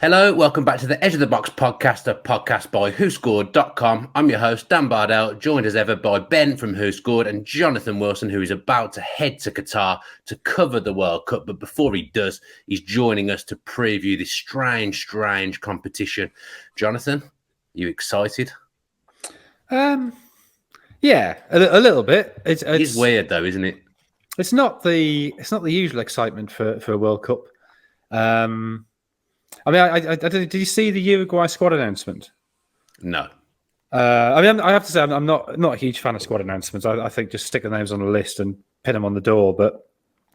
Hello, welcome back to the Edge of the Box podcast, a podcast by WhoScored.com. I'm your host, Dan Bardell, joined as ever by Ben from WhoScored and Jonathan Wilson, who is about to head to Qatar to cover the World Cup. But before he does, he's joining us to preview this strange competition. Jonathan, are you excited? Yeah, a little bit. It's weird though, isn't it? It's not the usual excitement for a World Cup. I mean, did you see the Uruguay squad announcement? No. I mean, I have to say, I'm not a huge fan of squad announcements. I think just stick the names on the list and pin them on the door. But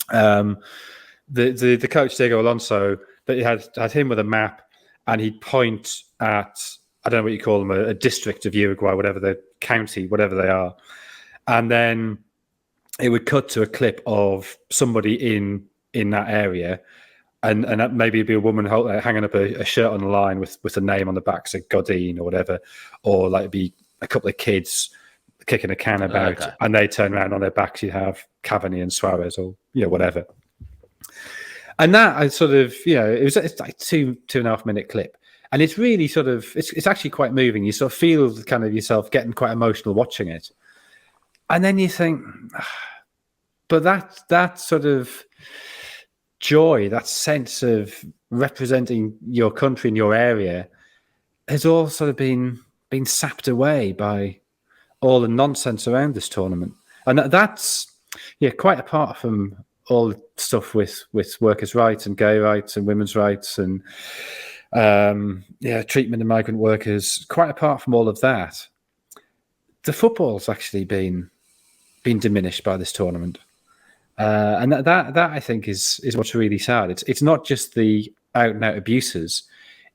the coach Diego Alonso, that he had him with a map, and he'd point at, I don't know what you call them, a district of Uruguay, whatever the county, whatever they are, and then it would cut to a clip of somebody in that area. And maybe it'd be a woman hanging up a shirt on the line with a name on the back, so Godin or whatever, or like it'd be a couple of kids kicking a can about, okay, and they turn around on their backs. You have Cavani and Suarez, or whatever. And that I sort of it's like 2.5 minute clip, and it's really sort of it's actually quite moving. You sort of feel kind of yourself getting quite emotional watching it, and then you think, but that sort of joy, that sense of representing your country in your area, has all sort of been sapped away by all the nonsense around this tournament. And that's quite apart from all the stuff with workers' rights and gay rights and women's rights and treatment of migrant workers. Quite apart from all of that, the football's actually been diminished by this tournament. And that I think is what's really sad. It's not just the out and out abuses;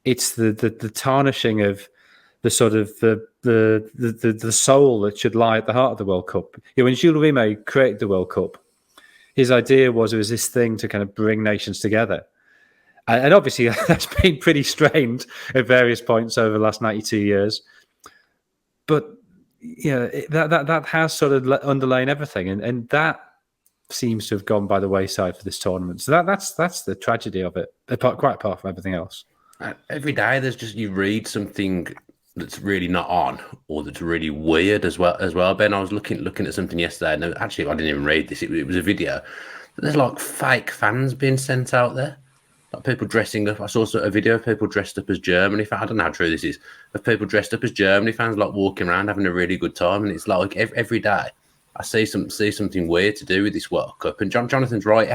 it's the tarnishing of the sort of the soul that should lie at the heart of the World Cup. When Jules Rimet created the World Cup, his idea was this thing to kind of bring nations together, and obviously that's been pretty strained at various points over the last 92 years. But that has sort of underlain everything, and that seems to have gone by the wayside for this tournament. So that's the tragedy of it, quite apart from everything else. Every day there's just, you read something that's really not on, or that's really weird as well. Ben, I was looking at something yesterday, and actually I didn't even read this. It was a video. There's like fake fans being sent out there, like people dressing up. I saw a video of people dressed up as Germany fans. I don't know how true this is, of people dressed up as Germany fans, like walking around having a really good time. And it's like every day I see something weird to do with this World Cup. And Jonathan's right; it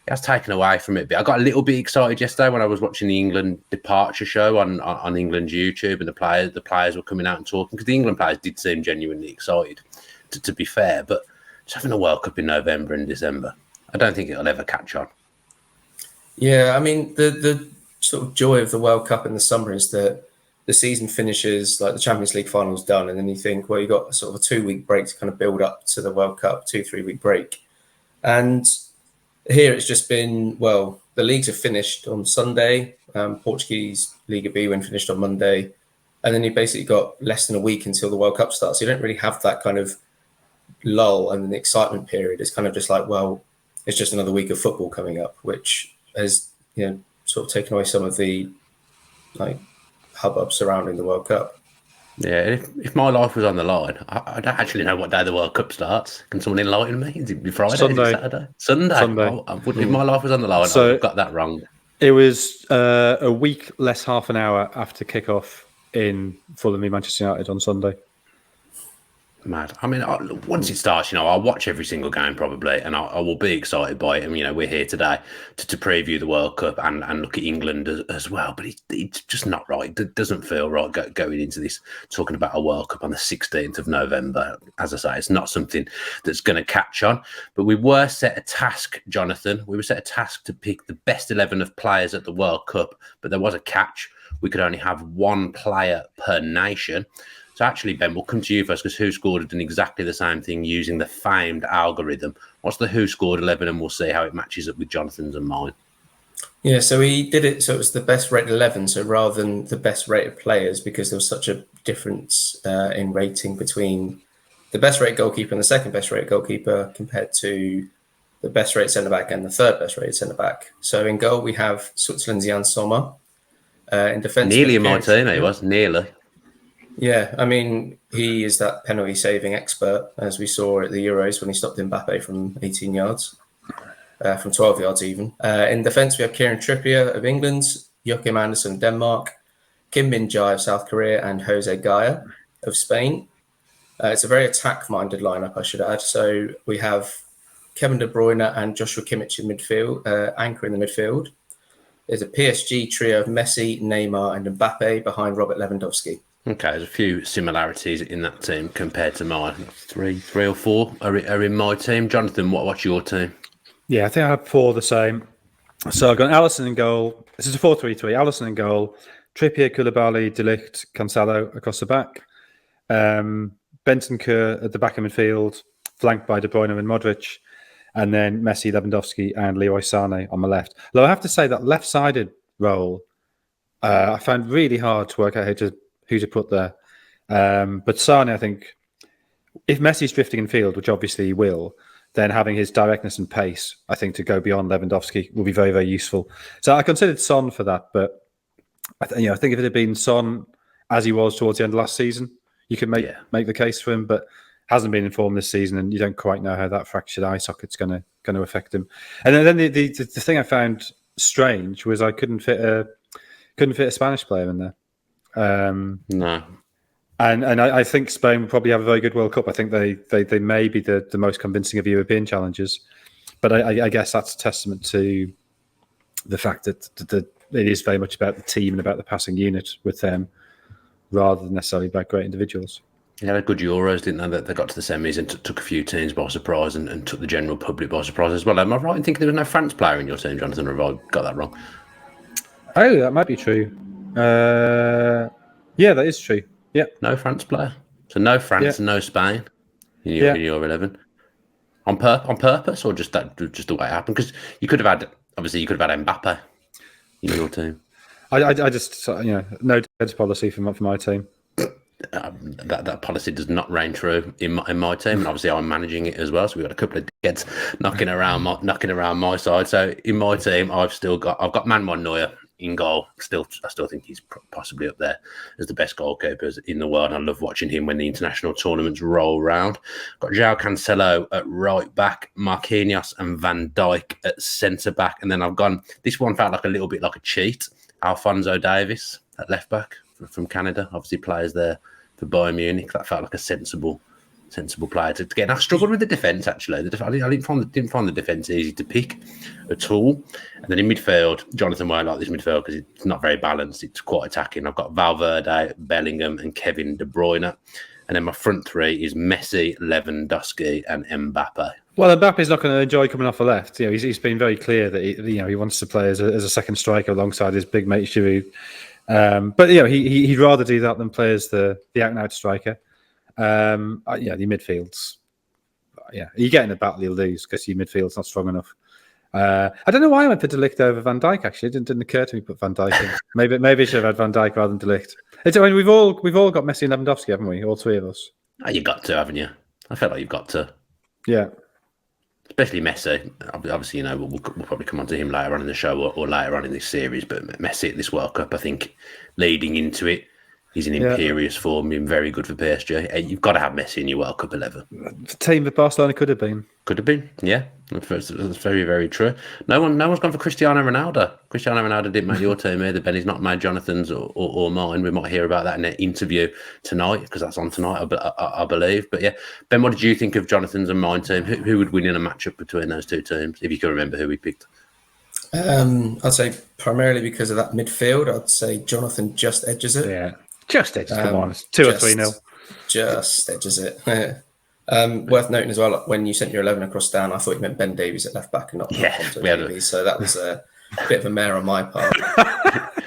has taken away from it. But I got a little bit excited yesterday when I was watching the England departure show on England's YouTube, and the players were coming out and talking, because the England players did seem genuinely excited. To be fair, but just having a World Cup in November and December, I don't think it'll ever catch on. Yeah, I mean the sort of joy of the World Cup in the summer is that the season finishes, like the Champions League final's done, and then you think, well, you got sort of a 2-week break to kind of build up to the World Cup, 2-3 week break. And here it's just been, well, the leagues have finished on Sunday. Portuguese Liga B win finished on Monday. And then you basically got less than a week until the World Cup starts. So you don't really have that kind of lull and the excitement period. It's kind of just like, well, it's just another week of football coming up, which has, sort of taken away some of the hubbub surrounding the World Cup. Yeah, if my life was on the line, I don't actually know what day the World Cup starts. Can someone enlighten me? Is it Friday? Sunday. Is it Saturday? Sunday. I wouldn't, if my life was on the line, so I've got that wrong. It was a week less half an hour after kick-off in Fulham v Manchester United on Sunday. Mad. I mean, once it starts, I'll watch every single game probably, and I will be excited by it. And we're here today to preview the World Cup and look at England as well. But it's just not right. It doesn't feel right going into this, talking about a World Cup on the 16th of November. As I say, it's not something that's going to catch on. But we were set a task, Jonathan. We were set a task to pick the best 11 of players at the World Cup. But there was a catch. We could only have one player per nation. So actually, Ben, we'll come to you first, because WhoScored had done exactly the same thing using the famed algorithm. What's the WhoScored 11, and we'll see how it matches up with Jonathan's and mine. Yeah, so he did it so it was the best rated 11, so rather than the best rated players, because there was such a difference in rating between the best rated goalkeeper and the second best rated goalkeeper compared to the best rated centre-back and the third best rated centre-back. So in goal, we have Switzerland's Jan Sommer. In defence, Nearly in my team, he was. Nearly. Yeah, I mean, he is that penalty-saving expert, as we saw at the Euros when he stopped Mbappe from 18 yards, from 12 yards even. In defence, we have Kieran Trippier of England, Joachim Andersen of Denmark, Kim Min-jae of South Korea, and Jose Gaya of Spain. It's a very attack-minded lineup, I should add. So we have Kevin De Bruyne and Joshua Kimmich in midfield, anchor in the midfield. There's a PSG trio of Messi, Neymar, and Mbappe behind Robert Lewandowski. Okay, there's a few similarities in that team compared to mine. Three or four are in my team. Jonathan, what's your team? Yeah, I think I have 4 the same. So I've got Alisson in goal. This is a 4-3-3. Alisson in goal. Trippier, Koulibaly, De Ligt, Cancelo across the back. Bentancur at the back of midfield, flanked by De Bruyne and Modric. And then Messi, Lewandowski, and Leroy Sané on the left. Though I have to say that left-sided role, I found really hard to work out who to put there. But Sané, I think, if Messi's drifting in field, which obviously he will, then having his directness and pace, I think, to go beyond Lewandowski will be very, very useful. So I considered Son for that, but I think if it had been Son as he was towards the end of last season, you could make the case for him, but hasn't been in form this season, and you don't quite know how that fractured eye socket's going to affect him. And then the thing I found strange was I couldn't fit a Spanish player in there. No. And I think Spain will probably have a very good World Cup. I think they may be the most convincing of European challengers. But I guess that's a testament to the fact that it is very much about the team and about the passing unit with them, rather than necessarily about great individuals. They had a good Euros, didn't they? They got to the semis and took a few teams by surprise and took the general public by surprise as well. Am I right in thinking there was no France player in your team, Jonathan, or have I got that wrong? Oh, that might be true. Yeah, that is true. Yeah. No France player. So no France and no Spain in your 11. On purpose, or just the way it happened? Because you could have had Mbappe in your team. I just no defense policy for my team. That policy does not reign true in my team, and obviously I'm managing it as well. So we've got a couple of dickheads knocking around my side. So in my team, I've got Manuel Neuer in goal. I still think he's possibly up there as the best goalkeepers in the world. I love watching him when the international tournaments roll round. Got João Cancelo at right back, Marquinhos and Van Dijk at centre back, and then I've gone. This one felt like a little bit like a cheat. Alphonso Davies at left back from Canada, obviously plays there for Bayern Munich. That felt like a sensible player to get. And I struggled with the defence actually. I didn't find the defence easy to pick at all. And then in midfield, Jonathan won't like this midfield because it's not very balanced. It's quite attacking. I've got Valverde, Bellingham, and Kevin De Bruyne. And then my front three is Messi, Lewandowski, and Mbappe. Well, Mbappe's not going to enjoy coming off the left. He's been very clear that he wants to play as a second striker alongside his big mate Giroud. But he'd rather do that than play as the out-and-out striker. The midfields. You get in a battle, you'll lose because your midfield's not strong enough. I don't know why I went for De Ligt over Van Dijk. Actually, it didn't occur to me to put Van Dijk in. Maybe I should have had Van Dijk rather than De Ligt. We've all got Messi and Lewandowski, haven't we? All three of us. Oh, you got to, haven't you? I felt like you've got to. Yeah. Especially Messi. Obviously, we'll probably come on to him later on in the show or later on in this series. But Messi at this World Cup, I think, leading into it, he's in imperious form, been very good for PSG. You've got to have Messi in your World Cup 11. The team that Barcelona could have been. Could have been, yeah. That's very, very true. No one's gone for Cristiano Ronaldo. Cristiano Ronaldo didn't make your team either, Ben. He's not made Jonathan's or mine. We might hear about that in an interview tonight because that's on tonight, I believe. But yeah, Ben, what did you think of Jonathan's and mine team? Who would win in a matchup between those two teams, if you can remember who we picked? I'd say primarily because of that midfield, I'd say Jonathan just edges it. Yeah, just edges. Come on, it's 2 or 3-0. Just edges it. Worth noting as well, when you sent your 11 across Dan, I thought you meant Ben Davies at left back and not Alphonso Davies. So that was a bit of a mare on my part.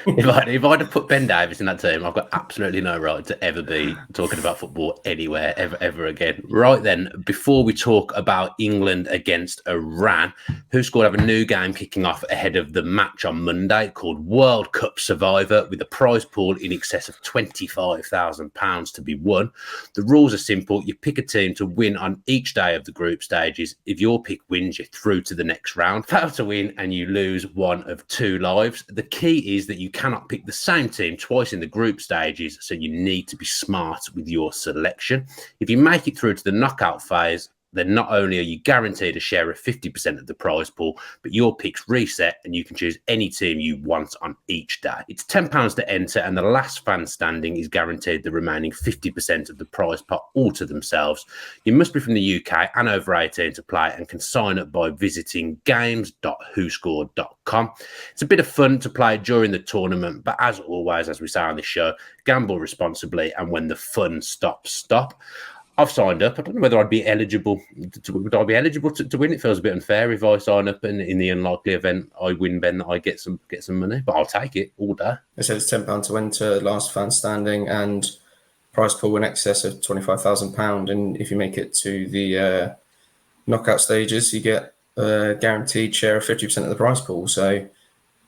If I'd have put Ben Davies in that team, I've got absolutely no right to ever be talking about football anywhere, ever again. Right then, before we talk about England against Iran, WhoScored have a new game kicking off ahead of the match on Monday called World Cup Survivor, with a prize pool in excess of £25,000 to be won. The rules are simple. You pick a team to win on each day of the group stages. If your pick wins, you're through to the next round. Fail to win and you lose one of 2 lives. The key is that you cannot pick the same team twice in the group stages, so you need to be smart with your selection. If you make it through to the knockout phase, then not only are you guaranteed a share of 50% of the prize pool, but your picks reset and you can choose any team you want on each day. It's £10 to enter, and the last fan standing is guaranteed the remaining 50% of the prize pot all to themselves. You must be from the UK and over 18 to play, and can sign up by visiting games.WhoScored.com. It's a bit of fun to play during the tournament, but as always, as we say on this show, gamble responsibly, and when the fun stops, stop. I've signed up. I don't know whether I'd be eligible. Would I be eligible to win? It feels a bit unfair if I sign up and in the unlikely event I win, Ben, that I get some money. But I'll take it all day. I said it's £10 to enter, last fan standing, and prize pool in excess of £25,000. And if you make it to the knockout stages, you get a guaranteed share of 50% of the prize pool. So,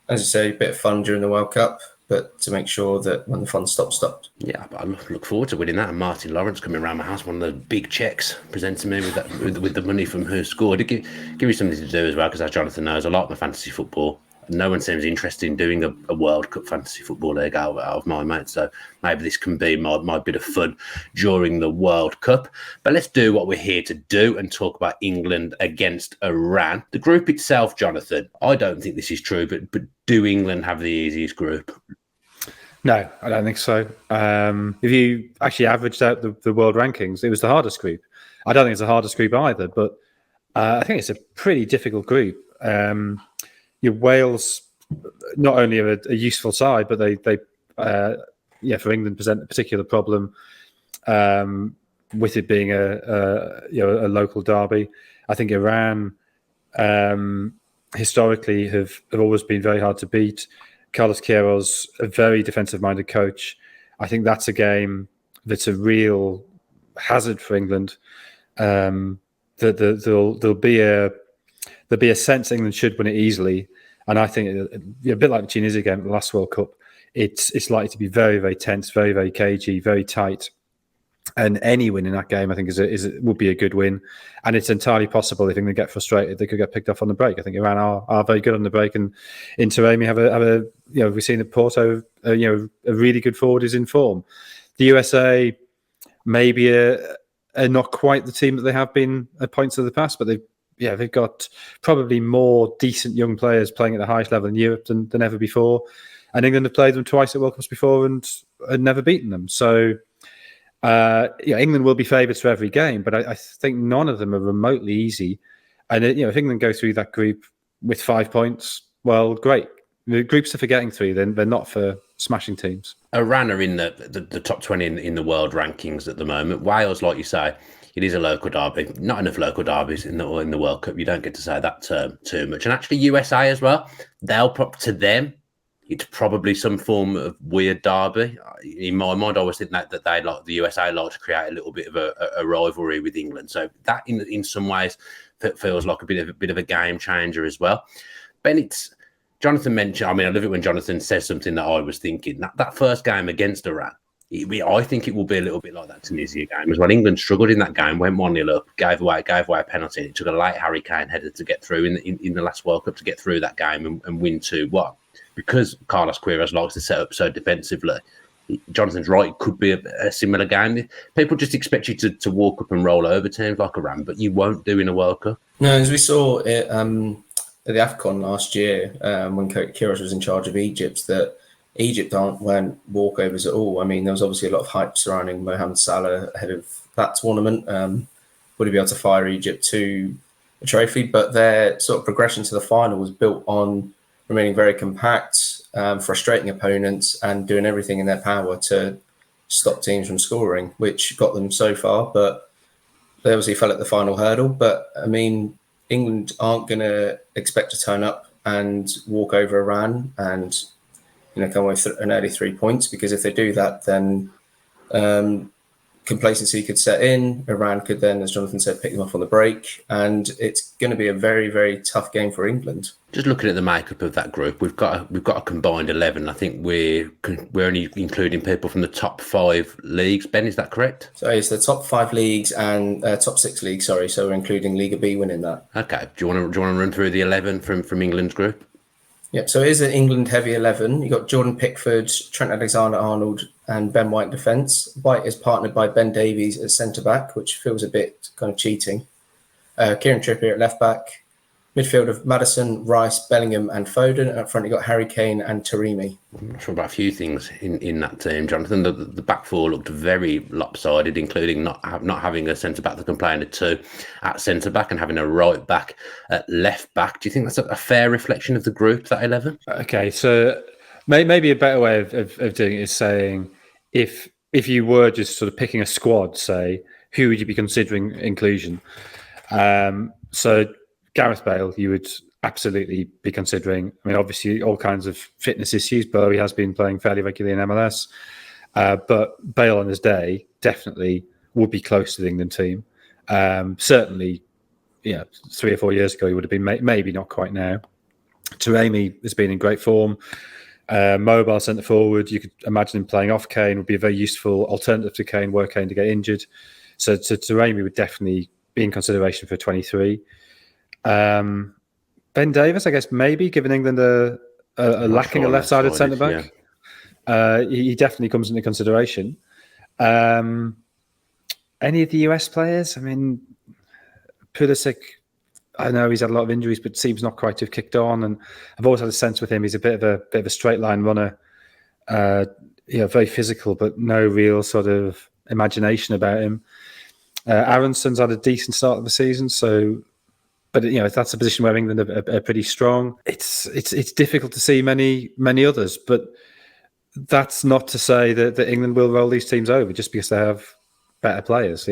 as you say, a bit of fun during the World Cup, but to make sure that when the fun stopped. Yeah, but I look forward to winning that. And Martin Lawrence coming around my house, one of the big checks, presenting me with that with the money from Who Scored. Give me something to do as well, because as Jonathan knows, I like my fantasy football. No one seems interested in doing a World Cup fantasy football league out of my mates. So maybe this can be my bit of fun during the World Cup. But let's do what we're here to do and talk about England against Iran. The group itself, Jonathan, I don't think this is true, but do England have the easiest group? No, I don't think so. If you actually averaged out the world rankings, it was the hardest group. I don't think it's the hardest group either, but I think it's a pretty difficult group. Wales not only are a useful side, but they for England present a particular problem with it being a local derby. I think Iran historically have always been very hard to beat. Carlos Queiroz, a very defensive-minded coach. I think that's a game that's a real hazard for England. There'll be a sense England should win it easily, and I think a bit like the Tunisia game at the last World Cup, it's likely to be very, very tense, very, very cagey, very tight. And any win in that game, I think, would be a good win. And it's entirely possible if England get frustrated, they could get picked off on the break. I think Iran are very good on the break, and Inter Miami have a we've seen that Porto, a really good forward is in form. The USA maybe are not quite the team that they have been at points of the past, but they've got probably more decent young players playing at the highest level in Europe than ever before. And England have played them twice at World Cups before and never beaten them. So. England will be favourites for every game, but I think none of them are remotely easy. And if England go through that group with 5 points, well, great. The groups are for getting through, then they're not for smashing teams. Iran are in the top 20 in the world rankings at the moment. Wales, like you say, it is a local derby. Not enough local derbies in the World Cup. You don't get to say that term too much. And actually, USA as well. To them, it's probably some form of weird derby. In my mind, I always think that they like the USA like to create a little bit of a rivalry with England. So that, in some ways, feels like a bit of a game changer as well. Ben, Jonathan mentioned. I mean, I love it when Jonathan says something that I was thinking. That first game against Iran, I think it will be a little bit like that Tunisia game as well. England struggled in that game, went 1-0 up, gave away a penalty. It took a late Harry Kane header to get through in the last World Cup to get through that game and win 2-1. Because Carlos Queiroz likes to set up so defensively, Jonathan's right, it could be a similar game. People just expect you to walk up and roll over teams like Iran, but you won't do in a World Cup. No, as we saw it at the AFCON last year, when Queiroz was in charge of Egypt, that Egypt weren't walkovers at all. I mean, there was obviously a lot of hype surrounding Mohamed Salah ahead of that tournament. Would he be able to fire Egypt to a trophy? But their sort of progression to the final was built on remaining very compact, frustrating opponents, and doing everything in their power to stop teams from scoring, which got them so far. But they obviously fell at the final hurdle. But, I mean, England aren't going to expect to turn up and walk over Iran and come away with an early 3 points, because if they do that, then complacency could set in. Iran could then, as Jonathan said, pick them up on the break, and it's going to be a very, very tough game for England. Just looking at the makeup of that group, we've got a combined 11. I think we're only including people from the top 5 leagues. Ben, is that correct? So it's the top 5 leagues and top 6 leagues. Sorry, so we're including Liga B winning that. Okay. Do you want to run through the 11 from England's group? Yep. So it is an England heavy 11. You got Jordan Pickford, Trent Alexander-Arnold, and Ben White in defence. White is partnered by Ben Davies at centre back, which feels a bit kind of cheating. Kieran Trippier at left back. Midfield of Maddison, Rice, Bellingham, and Foden. And up front, you got Harry Kane and Taremi. I'm not sure about a few things in that team, Jonathan. The back four looked very lopsided, including not having a centre back that can play in a two at centre back and having a right back at left back. Do you think that's a fair reflection of the group, that 11? Okay, so maybe a better way of doing it is saying if you were just sort of picking a squad, say, who would you be considering inclusion? So Gareth Bale, you would absolutely be considering. I mean, obviously, all kinds of fitness issues, but he has been playing fairly regularly in MLS. But Bale on his day definitely would be close to the England team. Certainly, 3 or 4 years ago, he would have been maybe not quite now. Taremi has been in great form. Mobile centre forward, you could imagine him playing off Kane, would be a very useful alternative to Kane were Kane to get injured. So Taremi would definitely be in consideration for 23. Ben Davies, I guess, maybe, given England a lacking a left-sided centre-back. Yeah. He definitely comes into consideration. Any of the US players? I mean, Pulisic, I know he's had a lot of injuries, but seems not quite to have kicked on. And I've always had a sense with him, he's a bit of a straight-line runner. Very physical, but no real sort of imagination about him. Aronson's had a decent start of the season, but that's a position where England are pretty strong. It's difficult to see many others, but that's not to say that England will roll these teams over just because they have better players.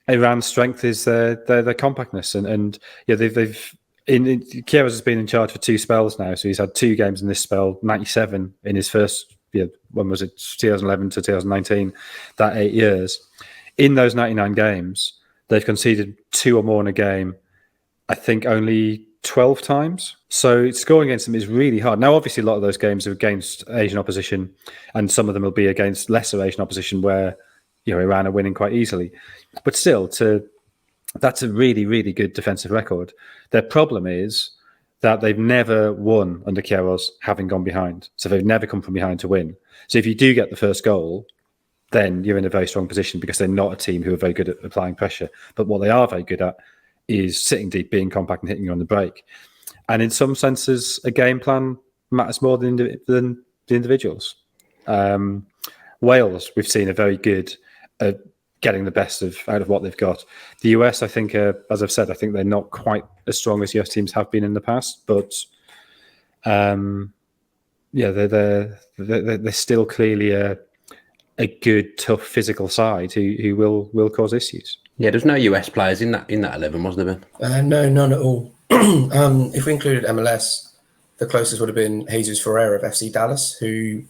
Iran's strength is their compactness, and they've Kieras has been in charge for 2 spells now, so he's had 2 games in this spell, 97 in his first. When was it? 2011 to 2019, that 8 years. In those 99 games, they've conceded 2 or more in a game, I think only 12 times. So scoring against them is really hard. Now, obviously, a lot of those games are against Asian opposition, and some of them will be against lesser Asian opposition where Iran are winning quite easily. But still, that's a really, really good defensive record. Their problem is that they've never won under Queiroz having gone behind. So they've never come from behind to win. So if you do get the first goal, then you're in a very strong position because they're not a team who are very good at applying pressure. But what they are very good at is sitting deep, being compact and hitting you on the break. And in some senses, a game plan matters more than the individuals. Wales, we've seen, are very good at getting the best out of what they've got. The US, I think, as I've said, I think they're not quite as strong as US teams have been in the past, but they're still clearly a good, tough physical side who will cause issues. Yeah, there's no US players in that 11, wasn't there, Ben? No, none at all. If we included MLS, the closest would have been Jesus Ferreira of FC Dallas, who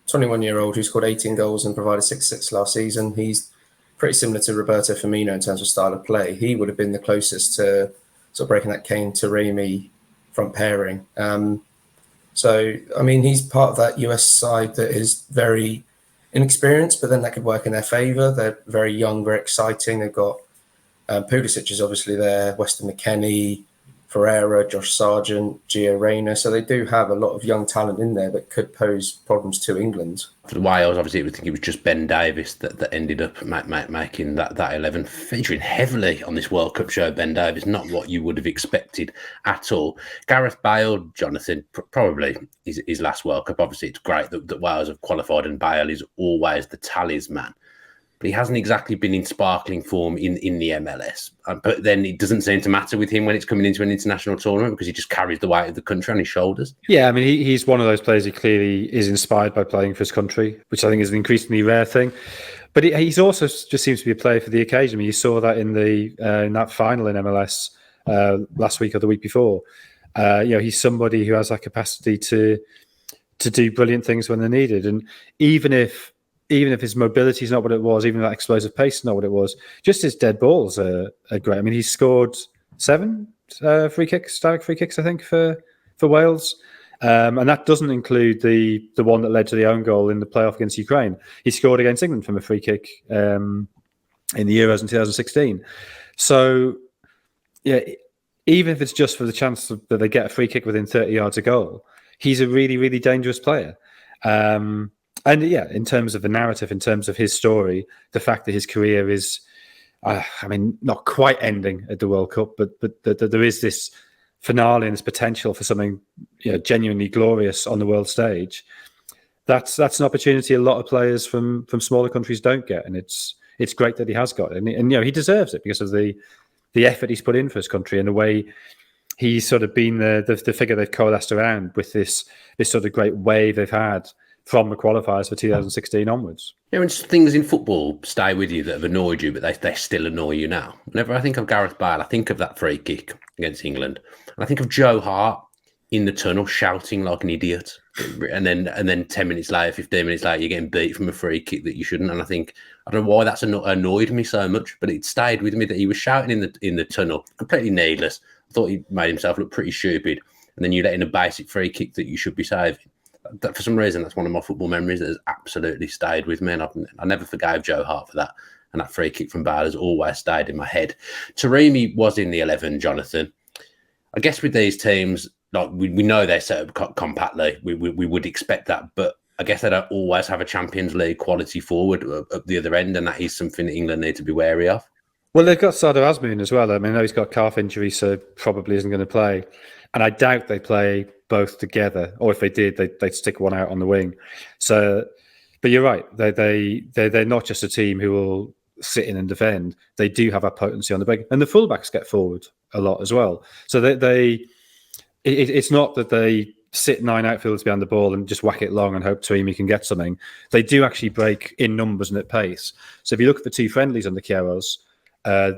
21-year-old who scored 18 goals and provided 6 assists last season. He's pretty similar to Roberto Firmino in terms of style of play. He would have been the closest to sort of breaking that Kane-Taremi front pairing. So, I mean, he's part of that US side that is very inexperienced, but then that could work in their favour. They're very young, very exciting. They've got Pulisic is obviously there, Weston McKennie, Ferreira, Josh Sargent, Gio Reyna. So they do have a lot of young talent in there that could pose problems to England. For Wales, obviously, I think it was just Ben Davies that ended up making that 11, featuring heavily on this World Cup show. Ben Davies, not what you would have expected at all. Gareth Bale, Jonathan, probably his last World Cup. Obviously, it's great that Wales have qualified, and Bale is always the talisman. But he hasn't exactly been in sparkling form in the MLS. But then it doesn't seem to matter with him when it's coming into an international tournament because he just carries the weight of the country on his shoulders. Yeah, I mean, he's one of those players who clearly is inspired by playing for his country, which I think is an increasingly rare thing. But he's also just seems to be a player for the occasion. I mean, you saw that in that final in MLS last week or the week before. He's somebody who has that capacity to do brilliant things when they're needed. And even if his mobility is not what it was, even that explosive pace is not what it was, just his dead balls are great. I mean, he's scored 7 direct free kicks, I think, for Wales. And that doesn't include the one that led to the own goal in the playoff against Ukraine. He scored against England from a free kick in the Euros in 2016. So, yeah, even if it's just for the chance that they get a free kick within 30 yards of goal, he's a really, really dangerous player. And yeah, in terms of the narrative, in terms of his story, the fact that his career is, not quite ending at the World Cup, but there is this finale and this potential for something genuinely glorious on the world stage. That's an opportunity a lot of players from smaller countries don't get, and it's great that he has got it, and he deserves it because of the effort he's put in for his country and the way he's sort of been the figure they've coalesced around with this sort of great wave they've had from the qualifiers for 2016 onwards. When things in football stay with you that have annoyed you, but they still annoy you now. Whenever I think of Gareth Bale, I think of that free kick against England, and I think of Joe Hart in the tunnel shouting like an idiot, and then 10 minutes later, 15 minutes later, you're getting beat from a free kick that you shouldn't. And I don't know why that's annoyed me so much, but it stayed with me that he was shouting in the tunnel, completely needless. I thought he made himself look pretty stupid, and then you let in a basic free kick that you should be saving. That, for some reason, that's one of my football memories that has absolutely stayed with me, and I never forgave Joe Hart for that. And that free kick from Bale has always stayed in my head. Taremi was in the 11, Jonathan. I guess with these teams, like we know they're set up compactly. We would expect that, but I guess they don't always have a Champions League quality forward at the other end, and that is something that England need to be wary of. Well, they've got Sardar Azmoun as well. I know he's got a calf injury, so probably isn't going to play. And I doubt they play both together, or if they did, they'd stick one out on the wing. So, but you're right. They're not just a team who will sit in and defend. They do have a potency on the break, and the fullbacks get forward a lot as well. So it's not that they sit 9 outfielders behind the ball and just whack it long and hope Taremi can get something. They do actually break in numbers and at pace. So if you look at the two friendlies on the Chiaros,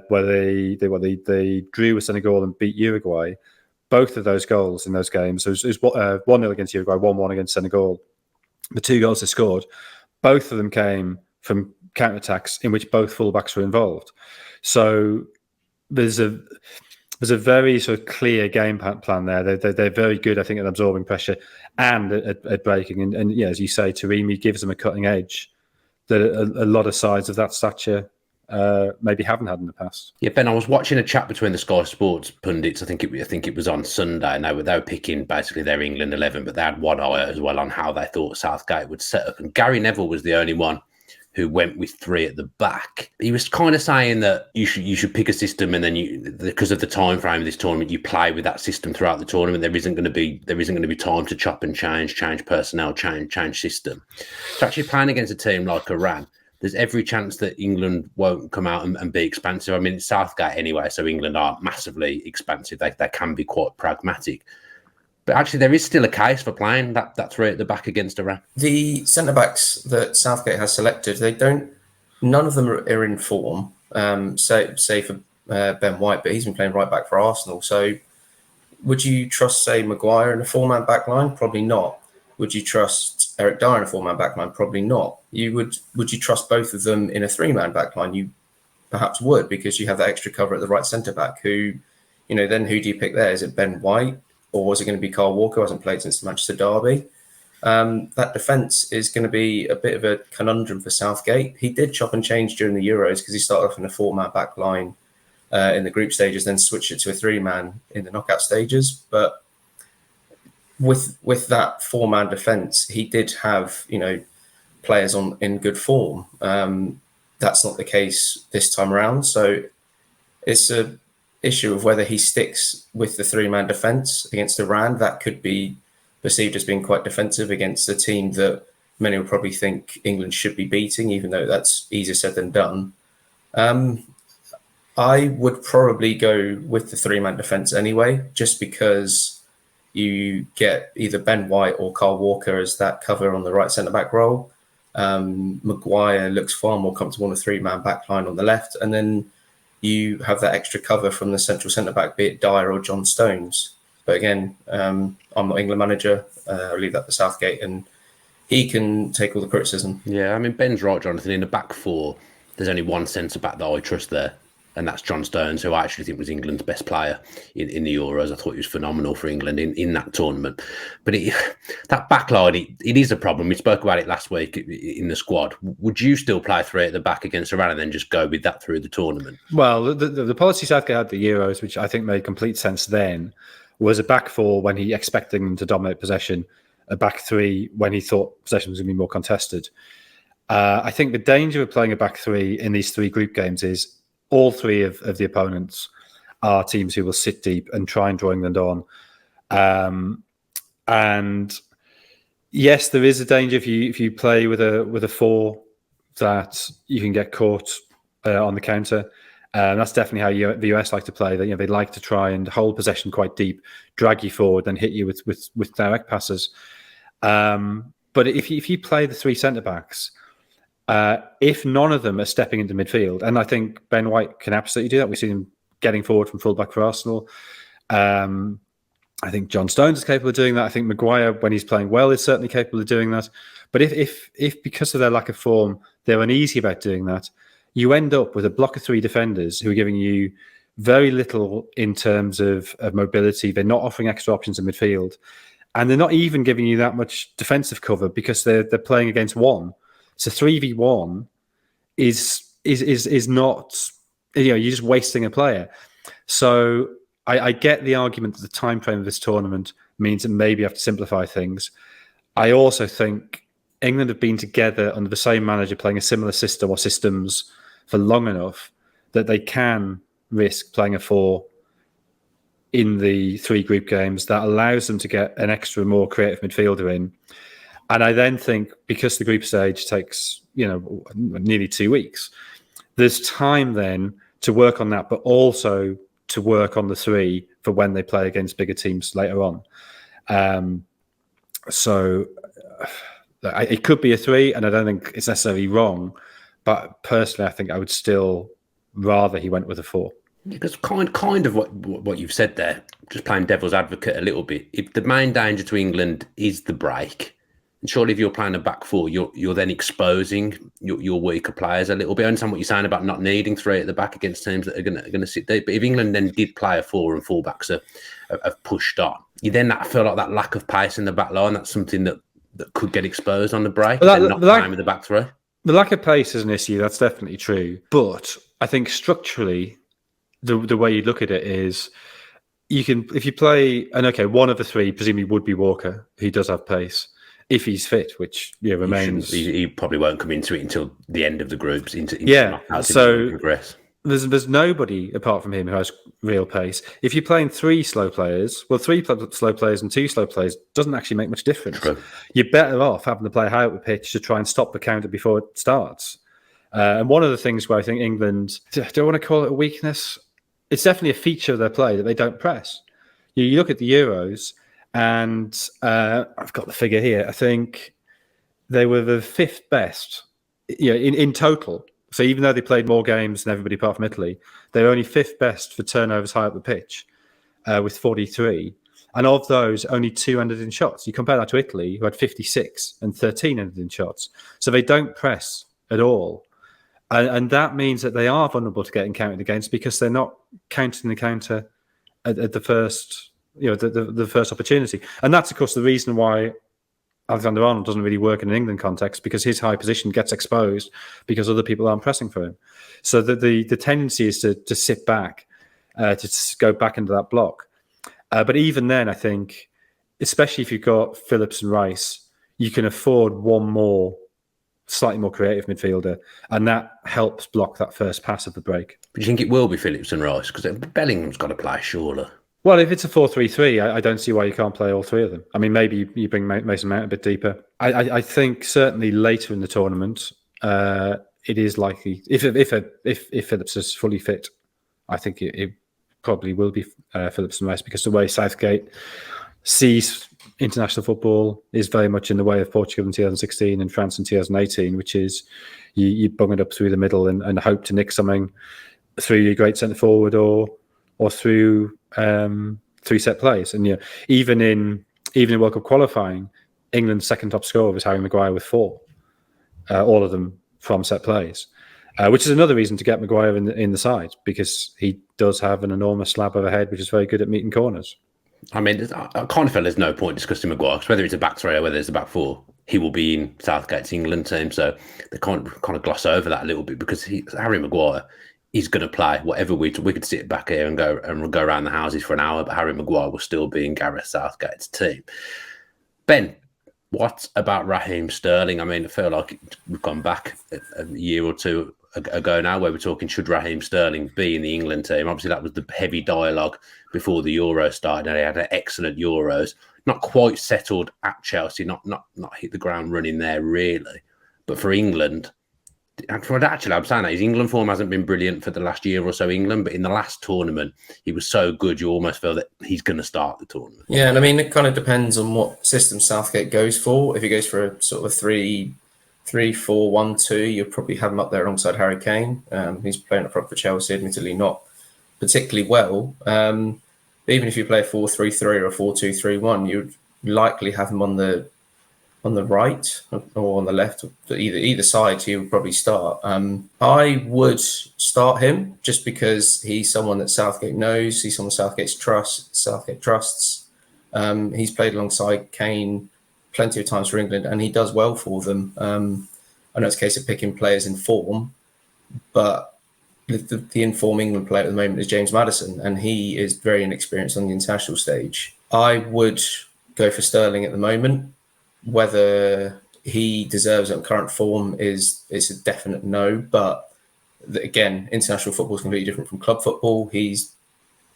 where they drew with Senegal and beat Uruguay, both of those goals in those games, it was 1-0 against Uruguay, 1-1 against Senegal. The 2 goals they scored, both of them came from counterattacks in which both fullbacks were involved. So there's a very sort of clear game plan there. They're very good, I think, at absorbing pressure and at breaking. And as you say, Taremi gives them a cutting edge that a lot of sides of that stature maybe haven't had in the past. Yeah, Ben, I was watching a chat between the Sky Sports pundits. I think it was on Sunday, and they were picking basically their England 11, but they had one eye as well on how they thought Southgate would set up. And Gary Neville was the only one who went with 3 at the back. He was kind of saying that you should pick a system, and then because of the time frame of this tournament, you play with that system throughout the tournament. There isn't going to be time to chop and change personnel, change system. So actually playing against a team like Iran, there's every chance that England won't come out and be expansive. I mean, it's Southgate anyway, so England aren't massively expansive. They can be quite pragmatic. But actually, there is still a case for playing that 3 at the back against Iran. The centre-backs that Southgate has selected, none of them are in form, say for Ben White, but he's been playing right back for Arsenal. So would you trust, say, Maguire in a 4-man back line? Probably not. Would you trust Eric Dyer in a 4-man back line? Probably not. Would you trust both of them in a 3-man back line? You perhaps would, because you have that extra cover at the right centre-back who, then who do you pick there? Is it Ben White? Or was it going to be Carl Walker, who hasn't played since the Manchester derby? That defence is going to be a bit of a conundrum for Southgate. He did chop and change during the Euros because he started off in a 4-man back line in the group stages, then switched it to a 3-man in the knockout stages. But with that 4-man defence, he did have players in good form. That's not the case this time around. So it's a issue of whether he sticks with the 3-man defence against Iran. That could be perceived as being quite defensive against a team that many will probably think England should be beating, even though that's easier said than done. I would probably go with the 3-man defence anyway, just because you get either Ben White or Carl Walker as that cover on the right centre-back role. Maguire looks far more comfortable on a 3-man back line on the left, and then you have that extra cover from the central centre-back, be it Dyer or John Stones. But again, I'm not England manager. I'll leave that to Southgate, and he can take all the criticism. Yeah, I mean, Ben's right, Jonathan. In the back 4, there's only one centre-back that I trust there, and that's John Stones, who I actually think was England's best player in the Euros. I thought he was phenomenal for England in that tournament. But that back line, it is a problem. We spoke about it last week in the squad. Would you still play three at the back against Iran and then just go with that through the tournament? Well, the policy Southgate had the Euros, which I think made complete sense then, was a back four when he expected them to dominate possession, a back three when he thought possession was going to be more contested. I think the danger of playing a back three in these three group games is all three of the opponents are teams who will sit deep and try and draw England on. And yes, there is a danger if you play with a four that you can get caught on the counter. That's definitely how the US like to play. That they like to try and hold possession quite deep, drag you forward, and hit you with direct passes. But if you play the three centre backs, if none of them are stepping into midfield, and I think Ben White can absolutely do that. We've seen him getting forward from fullback for Arsenal. I think John Stones is capable of doing that. I think Maguire, when he's playing well, is certainly capable of doing that. But if because of their lack of form, they're uneasy about doing that, you end up with a block of three defenders who are giving you very little in terms of mobility. They're not offering extra options in midfield, and they're not even giving you that much defensive cover because they're playing against one. So 3v1 is not, you're just wasting a player. So I get the argument that the time frame of this tournament means that maybe you have to simplify things. I also think England have been together under the same manager playing a similar system or systems for long enough that they can risk playing a four in the three group games. That allows them to get an extra, more creative midfielder in. And I then think because the group stage takes, nearly 2 weeks, there's time then to work on that, but also to work on the three for when they play against bigger teams later on. So it could be a three, and I don't think it's necessarily wrong. But personally, I think I would still rather he went with a four. Because kind of what you've said there, just playing devil's advocate a little bit. If the main danger to England is the break, and surely if you're playing a back four, you're then exposing your weaker players a little bit. I understand what you're saying about not needing three at the back against teams that are going to sit deep. But if England then did play a four and fullbacks have pushed on, you then feel like that lack of pace in the back line. That's something that could get exposed on the break. Not playing with the back three. The lack of pace is an issue. That's definitely true. But I think structurally, the way you look at it is you can, if you play, and okay, one of the three presumably would be Walker, who does have pace, if he's fit, which remains. He probably won't come into it until the end of the groups. So progress. There's nobody apart from him who has real pace. If you're playing three slow players, three slow players and two slow players doesn't actually make much difference. True. You're better off having to play high up the pitch to try and stop the counter before it starts. And one of the things where I think England, do I want to call it a weakness? It's definitely a feature of their play that they don't press. You look at the Euros, and I've got the figure here. I think they were the fifth best in total. So even though they played more games than everybody apart from Italy, they were only fifth best for turnovers high up the pitch with 43. And of those, only 2 ended in shots. You compare that to Italy, who had 56 and 13 ended in shots. So they don't press at all. And that means that they are vulnerable to getting counted against because they're not counting the counter at the first, the first opportunity. And that's, of course, the reason why Alexander-Arnold doesn't really work in an England context, because his high position gets exposed because other people aren't pressing for him. So the tendency is to sit back, to go back into that block. But even then, I think, especially if you've got Phillips and Rice, you can afford one more, slightly more creative midfielder, and that helps block that first pass of the break. But do you think it will be Phillips and Rice? Because Bellingham's got to play, surely. Well, if it's a 4-3-3, I don't see why you can't play all three of them. I mean, maybe you bring Mason Mount a bit deeper. I think certainly later in the tournament, it is likely, if Phillips is fully fit, I think it probably will be Phillips and Rice, because the way Southgate sees international football is very much in the way of Portugal in 2016 and France in 2018, which is you bung it up through the middle and hope to nick something through your great centre forward or through set plays. And even in World Cup qualifying, England's second top scorer was Harry Maguire with 4, all of them from set plays. which is another reason to get Maguire in the side, because he does have an enormous slab of a head, which is very good at meeting corners. I mean, I kind of feel there's no point discussing Maguire, because whether it's a back three or whether it's a back four, he will be in Southgate's England team. So they kind of gloss over that a little bit, because Harry Maguire is going to play whatever we could sit back here and go around the houses for an hour, but Harry Maguire will still be in Gareth Southgate's team. Ben, what about Raheem Sterling? I mean, I feel like we've gone back a year or two ago now, where we're talking, should Raheem Sterling be in the England team? Obviously, that was the heavy dialogue before the Euro started, and they had an excellent Euros. Not quite settled at Chelsea, not hit the ground running there, really. But for England, actually, I'm saying that his England form hasn't been brilliant for the last year or so, England, but in the last tournament, he was so good, you almost feel that he's going to start the tournament. Yeah, and I mean, it kind of depends on what system Southgate goes for. If he goes for a sort of a 3-4-1-2, you'll probably have him up there alongside Harry Kane. He's playing up front for Chelsea, admittedly not particularly well. But even if you play a 4-3-3 or a 4-2-3-1, you'd likely have him on the right or on the left, either side. He would probably start. I would start him just because he's someone that Southgate knows. He's someone Southgate trusts. He's played alongside Kane plenty of times for England, and he does well for them. I know it's a case of picking players in form, but the in-form England player at the moment is James Maddison, and he is very inexperienced on the international stage. I would go for Sterling at the moment. Whether he deserves it in current form it's a definite no. But again, international football is completely different from club football. He's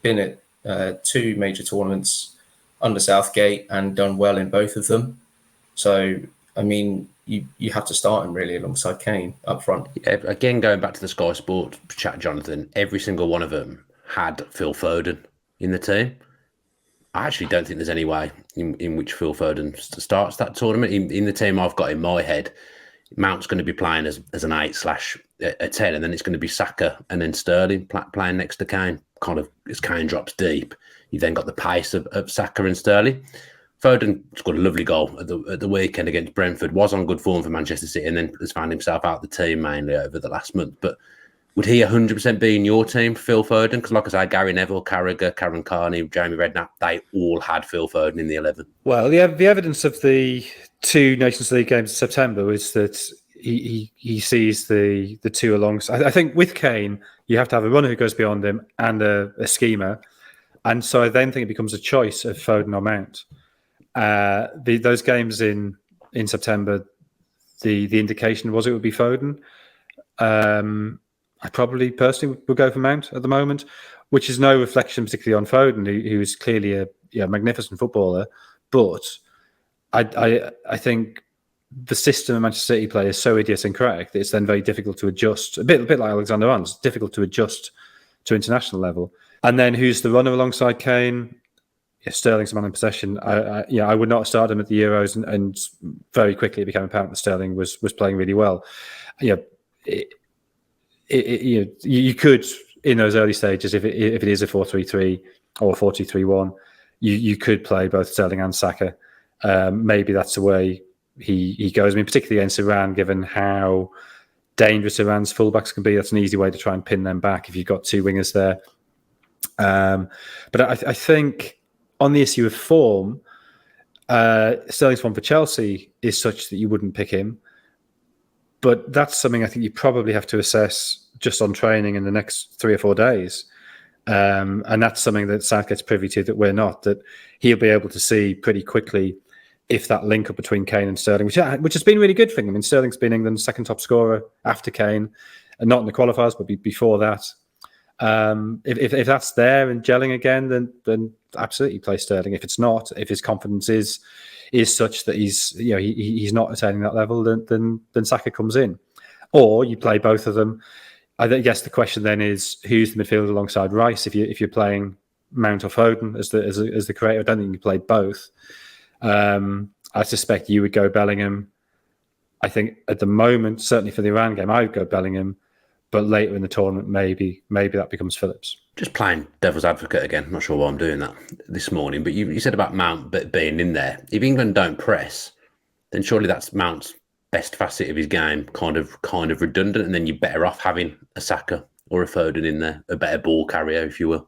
been at 2 major tournaments under Southgate and done well in both of them. So, I mean, you have to start him really alongside Kane up front. Yeah, again, going back to the Sky Sport chat, Jonathan, every single one of them had Phil Foden in the team. I actually don't think there's any way in which Phil Foden starts that tournament. In the team I've got in my head, Mount's going to be playing as an 8/10, and then it's going to be Saka and then Sterling playing next to Kane. Kind of as Kane drops deep, you then got the pace of Saka and Sterling. Foden scored a lovely goal at the weekend against Brentford, was on good form for Manchester City, and then has found himself out the team mainly over the last month. But would he 100% be in your team, Phil Foden? Because like I say, Gary Neville, Carragher, Karen Carney, Jamie Redknapp, they all had Phil Foden in the 11. Well, the evidence of the 2 Nations League games in September is that he sees the two alongside. I think with Kane, you have to have a runner who goes beyond him and a schemer. And so I then think it becomes a choice of Foden or Mount. Those games in September, the indication was it would be Foden. I probably personally would go for Mount at the moment, which is no reflection particularly on Foden, who is clearly a magnificent footballer. But I think the system Manchester City play is so idiosyncratic that it's then very difficult to adjust. A bit like Alexander Arnold, it's difficult to adjust to international level. And then who's the runner alongside Kane? Yeah, Sterling's the man in possession. I would not have started him at the Euros, and very quickly it became apparent that Sterling was playing really well. You could, in those early stages, if it is a 4-3-3 or a 4-2-3-1, you could play both Sterling and Saka. Maybe that's the way he goes. I mean, particularly against Iran, given how dangerous Iran's fullbacks can be, that's an easy way to try and pin them back if you've got 2 wingers there. But I think on the issue of form, Sterling's form for Chelsea is such that you wouldn't pick him. But that's something I think you probably have to assess just on training in the next 3 or 4 days. And that's something that Southgate's privy to that we're not, that he'll be able to see pretty quickly if that link up between Kane and Sterling, which has been really good for him. I mean, Sterling's been England's second top scorer after Kane, and not in the qualifiers, but before that. If that's there and gelling again, then absolutely play Sterling. If it's not, if his confidence is such that he's not attaining that level, then Saka comes in, or you play both of them. I guess the question then is who's the midfielder alongside Rice? If you're playing Mount or Foden as the creator, I don't think you play both. I suspect you would go Bellingham. I think at the moment, certainly for the Iran game, I would go Bellingham. But later in the tournament, maybe that becomes Phillips. Just playing devil's advocate again. I'm not sure why I'm doing that this morning. But you said about Mount being in there. If England don't press, then surely that's Mount's best facet of his game kind of redundant, and then you're better off having a Saka or a Foden in there, a better ball carrier, if you will.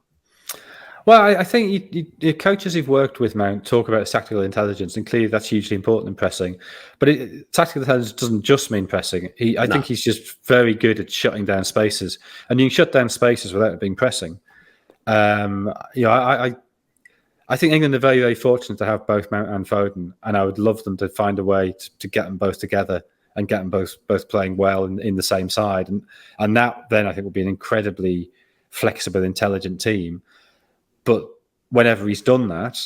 Well, I think your coaches who've worked with Mount talk about tactical intelligence, and clearly that's hugely important in pressing. But tactical intelligence doesn't just mean pressing. I think he's just very good at shutting down spaces, and you can shut down spaces without it being pressing. I think England are very, very fortunate to have both Mount and Foden, and I would love them to find a way to get them both together and get them both playing well in the same side, and that then I think will be an incredibly flexible, intelligent team. But whenever he's done that,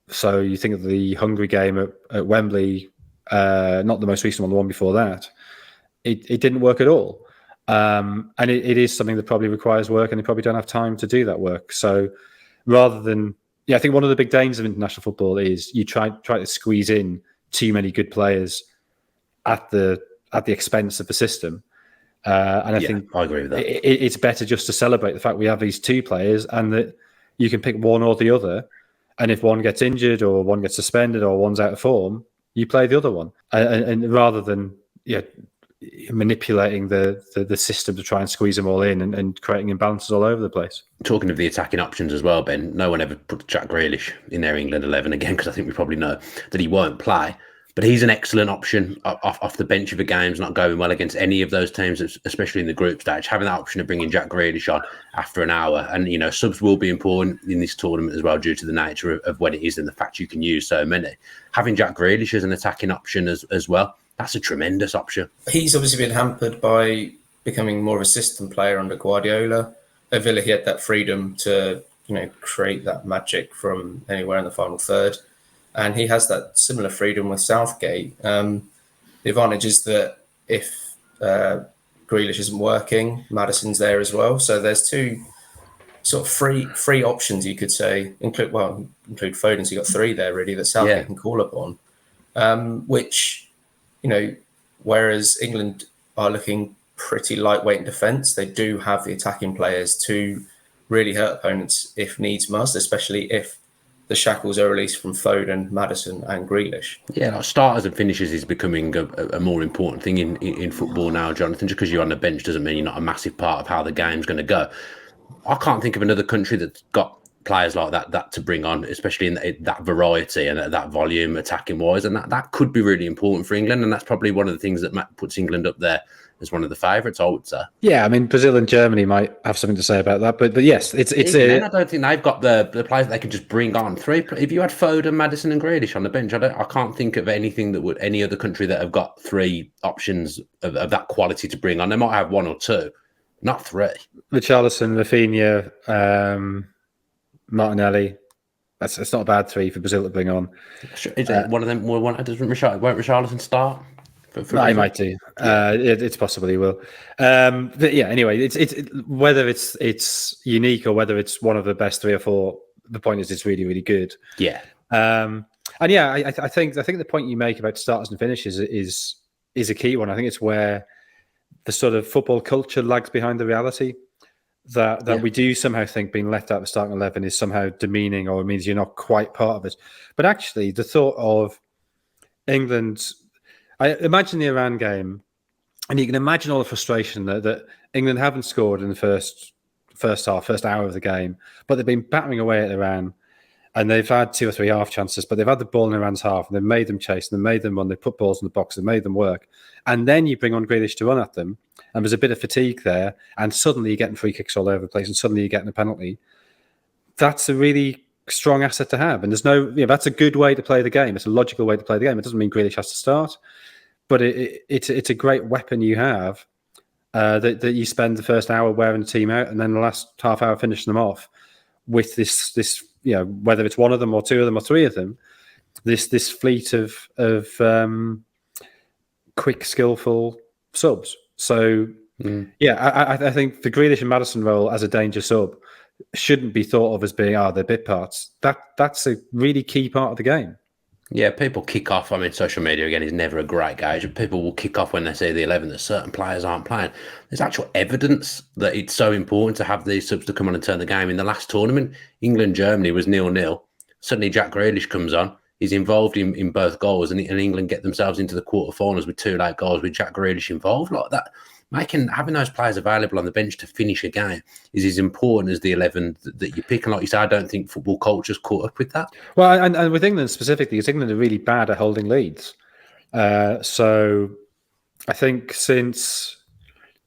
so you think of the Hungary game at Wembley, not the most recent one, the one before that, it didn't work at all. And it is something that probably requires work, and they probably don't have time to do that work. So rather than, I think one of the big dangers of international football is you try to squeeze in too many good players at the expense of the system. And I think I agree with that. It's better just to celebrate the fact we have these two players, and that you can pick one or the other. And if one gets injured or one gets suspended or one's out of form, you play the other one. And rather than manipulating the system to try and squeeze them all in and creating imbalances all over the place. Talking of the attacking options as well, Ben, no one ever put Jack Grealish in their England 11 again, because I think we probably know that he won't play. But he's an excellent option off the bench of the games, not going well against any of those teams, especially in the group stage. Having that option of bringing Jack Grealish on after an hour. And, subs will be important in this tournament as well, due to the nature of when it is and the fact you can use so many. Having Jack Grealish as an attacking option as well, that's a tremendous option. He's obviously been hampered by becoming more of a system player under Guardiola. At Villa, he had that freedom to, create that magic from anywhere in the final third. And he has that similar freedom with Southgate. The advantage is that if Grealish isn't working, Maddison's there as well. So there's two sort of free options, you could say. Include Foden, so you've got three there really that Southgate can call upon. Which, whereas England are looking pretty lightweight in defence, they do have the attacking players to really hurt opponents if needs must, especially if the shackles are released from Foden, Maddison and Grealish. Yeah, starters and finishes is becoming a more important thing in football now, Jonathan. Just because you're on the bench doesn't mean you're not a massive part of how the game's going to go. I can't think of another country that's got players like that to bring on, especially in that variety and that volume attacking-wise. And that could be really important for England. And that's probably one of the things that puts England up there as one of the favourites, I would say. Yeah, I mean, Brazil and Germany might have something to say about that, but yes, it's. I don't think they've got the players that they can just bring on. If you had Foden, Maddison, and Grealish on the bench, I can't think of anything that would any other country that have got three options of that quality to bring on. They might have one or two, not three. Richarlison, Rafinha, Martinelli. It's not a bad three for Brazil to bring on. Is it one of them? Won't Richarlison start? No, he might do. It's possible he will. But yeah, anyway, it's whether it's unique or whether it's one of the best three or four. The point is, it's really, really good. Yeah. And yeah, I think the point you make about starters and finishes is a key one. I think it's where the sort of football culture lags behind the reality. That we do somehow think being left out of the starting 11 is somehow demeaning, or it means you're not quite part of it. But actually, the thought of England. I imagine the Iran game, and you can imagine all the frustration that England haven't scored in the first hour of the game, but they've been battering away at Iran, and they've had 2 or 3 half chances, but they've had the ball in Iran's half, and they've made them chase, and they've made them run, they put balls in the box, they've made them work. And then you bring on Grealish to run at them, and there's a bit of fatigue there, and suddenly you're getting free kicks all over the place, and suddenly you're getting a penalty. That's a really strong asset to have, and that's a good way to play the game. It's a logical way to play the game. It doesn't mean Grealish has to start, but it's a great weapon you have that you spend the first hour wearing the team out, and then the last half hour finishing them off with this whether it's one of them or two of them or three of them, this fleet of quick, skillful subs. So I think the Grealish and Maddison role as a danger sub shouldn't be thought of as being they're bit parts. That's a really key part of the game. Yeah, people kick off. I mean, social media, again, is never a great gauge. People will kick off when they see the 11 that certain players aren't playing. There's actual evidence that it's so important to have these subs to come on and turn the game. In the last tournament, England-Germany was 0-0. Suddenly, Jack Grealish comes on. is involved in both goals, and England get themselves into the quarterfinals with 2 late goals with Jack Grealish involved like that. Having those players available on the bench to finish a game is as important as the 11 that you pick. And like you say, I don't think football culture's caught up with that. Well, and with England specifically, because England are really bad at holding leads. So I think since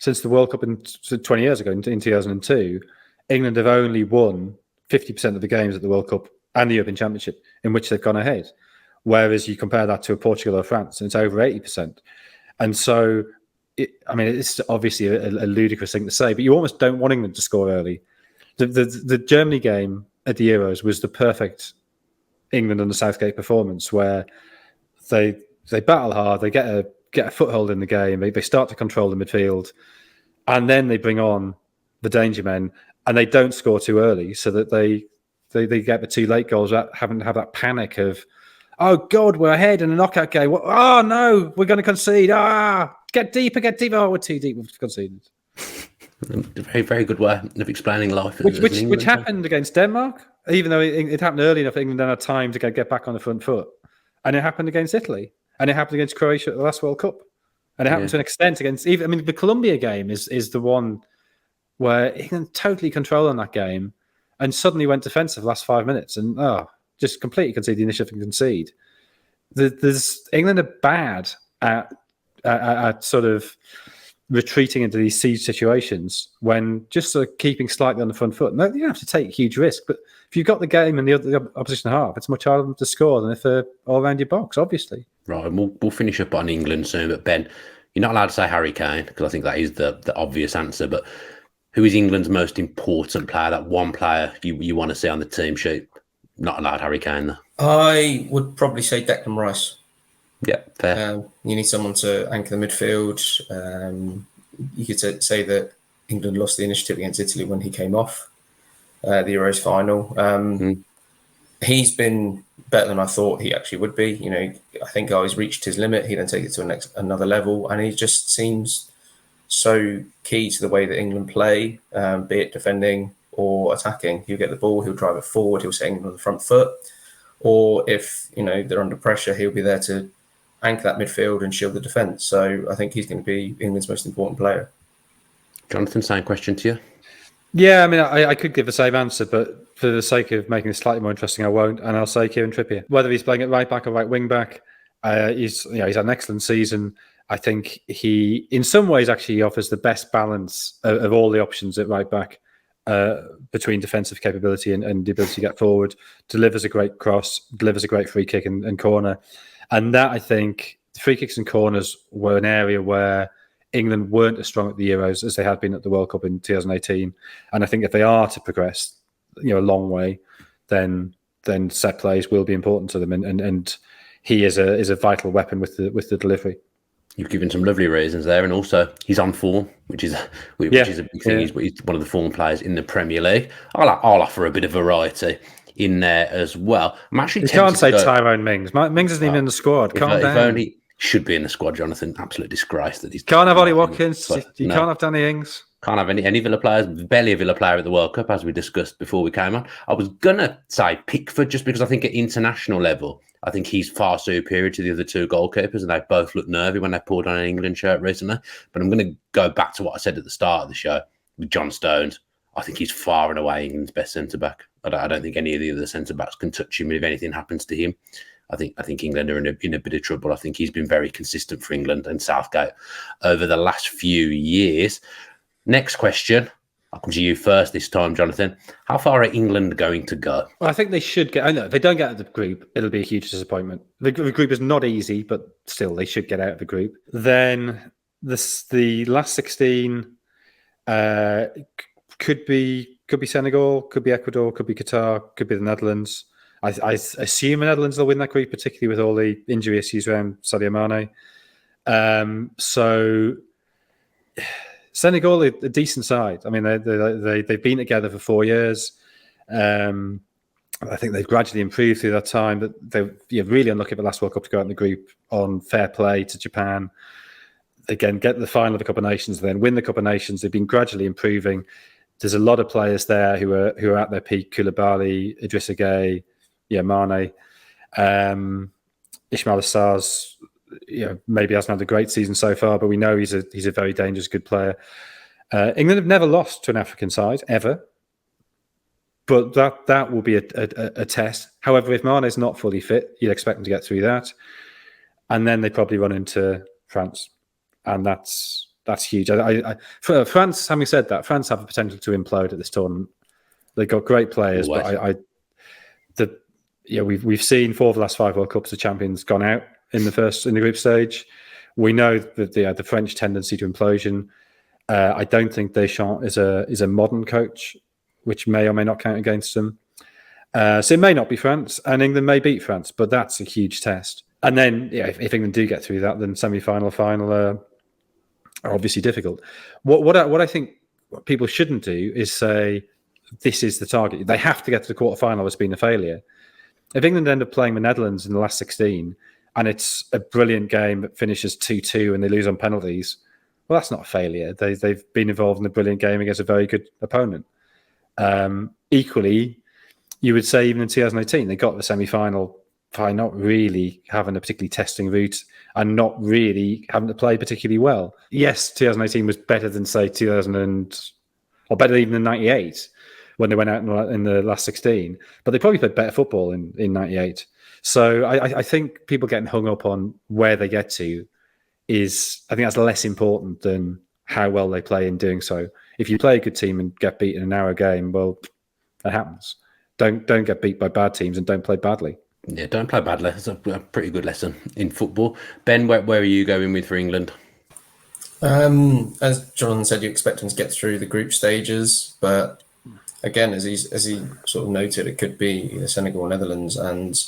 the World Cup 20 years ago, in 2002, England have only won 50% of the games at the World Cup and the European Championship in which they've gone ahead. Whereas you compare that to a Portugal or France, and it's over 80%. And so, it's obviously a ludicrous thing to say, but you almost don't want England to score early. The Germany game at the Euros was the perfect England under Southgate performance, where they battle hard, they get a foothold in the game, they start to control the midfield, and then they bring on the danger men, and they don't score too early, so that they get the 2 late goals without having to have that panic of, oh God, we're ahead in a knockout game. Oh no, we're going to concede. Get deeper. Oh, we're too deep. We've conceded. A very, very good way of explaining life. Which happened against Denmark, even though it happened early enough. England had time to get back on the front foot, and it happened against Italy, and it happened against Croatia at the last World Cup, and it happened to an extent against. The Colombia game is the one where England totally controlled on that game, and suddenly went defensive the last 5 minutes, and just completely concede the initiative and concede. England are bad at sort of retreating into these siege situations when just sort of keeping slightly on the front foot. No, you don't have to take huge risk, but if you've got the game in the opposition half, it's much harder to score than if they're all around your box, obviously. Right, and we'll finish up on England soon, but Ben, you're not allowed to say Harry Kane, because I think that is the obvious answer, but who is England's most important player, that one player you want to see on the team sheet? Not allowed Harry Kane, though. I would probably say Declan Rice. Yeah, fair. You need someone to anchor the midfield. You could say that England lost the initiative against Italy when he came off the Euros final. He's been better than I thought he actually would be. I think he's reached his limit. He then take it to another level, and he just seems so key to the way that England play, be it defending or attacking. He'll get the ball, he'll drive it forward, he'll set England on the front foot, or if they're under pressure, he'll be there to anchor that midfield and shield the defence. So I think he's going to be England's most important player. Jonathan, same question to you. Yeah, I could give the same answer, but for the sake of making it slightly more interesting, I won't, and I'll say Kieran Trippier. Whether he's playing at right back or right wing back, he's had an excellent season. I think he, in some ways, actually offers the best balance of all the options at right back, between defensive capability and the ability to get forward. Delivers a great cross, delivers a great free kick and corner. And that, I think, the free kicks and corners were an area where England weren't as strong at the Euros as they had been at the World Cup in 2018. And I think if they are to progress, a long way, then set plays will be important to them. And he is a vital weapon with the delivery. You've given some lovely reasons there, and also he's on form, which is a big thing. He's one of the form players in the Premier League. I'll offer a bit of variety in there as well. I'm actually you can't say Tyrone Mings. Mings isn't even in the squad. Calm down. If only should be in the squad, Jonathan. Absolute disgrace that he's can't have Ollie Watkins. You can't have Danny Ings. Can't have any Villa players. Barely a Villa player at the World Cup, as we discussed before we came on. I was gonna say Pickford just because I think at international level, I think he's far superior to the other 2 goalkeepers, and they both look nervy when they pulled on an England shirt recently. But I'm going to go back to what I said at the start of the show with John Stones. I think he's far and away England's best centre-back. I don't think any of the other centre-backs can touch him if anything happens to him. I think England are in a bit of trouble. I think he's been very consistent for England and Southgate over the last few years. Next question. I'll come to you first this time, Jonathan. How far are England going to go? Well, I think they should get. I know if they don't get out of the group, it'll be a huge disappointment. The group is not easy, but still, they should get out of the group. Then the last 16 could be Senegal, could be Ecuador, could be Qatar, could be the Netherlands. I assume the Netherlands will win that group, particularly with all the injury issues around Sadio Mane. So Senegal, a decent side. They've been together for 4 years. I think they've gradually improved through that time. But they're really unlucky at the last World Cup to go out in the group on fair play to Japan. Again, get to the final of the Cup of Nations, then win the Cup of Nations. They've been gradually improving. There's a lot of players there who are at their peak. Koulibaly, Idrissa Gueye, Mane. Ismail Assar's, maybe hasn't had a great season so far, but we know he's a very dangerous, good player. England have never lost to an African side ever, but that will be a test. However, if Mane's not fully fit, you'd expect them to get through that, and then they probably run into France, and that's huge. For France, having said that, France have the potential to implode at this tournament. They've got great players, but we've seen 4 of the last 5 World Cups, the champions gone out in the group stage. We know that the French tendency to implosion. I don't think Deschamps is a modern coach, which may or may not count against them. So it may not be France, and England may beat France, but that's a huge test. And then, if England do get through that, then semi-final, final are obviously difficult. What I think people shouldn't do is say this is the target. They have to get to the quarterfinal. It's been a failure. If England end up playing the Netherlands in the last 16 and it's a brilliant game that finishes 2-2 and they lose on penalties, well, that's not a failure. They've been involved in a brilliant game against a very good opponent. Equally, you would say even in 2018, they got the semi-final by not really having a particularly testing route and not really having to play particularly well. Yes, 2018 was better than, say, or better even than 98 when they went out in the last 16, but they probably played better football in 98. So I think people getting hung up on where they get to I think that's less important than how well they play in doing so. If you play a good team and get beat in a narrow game, well, that happens. Don't get beat by bad teams and don't play badly. Yeah, don't play badly. It's a pretty good lesson in football. Ben, where are you going with for England? As John said, you expect them to get through the group stages, but again, as he sort of noted, it could be either Senegal or Netherlands, and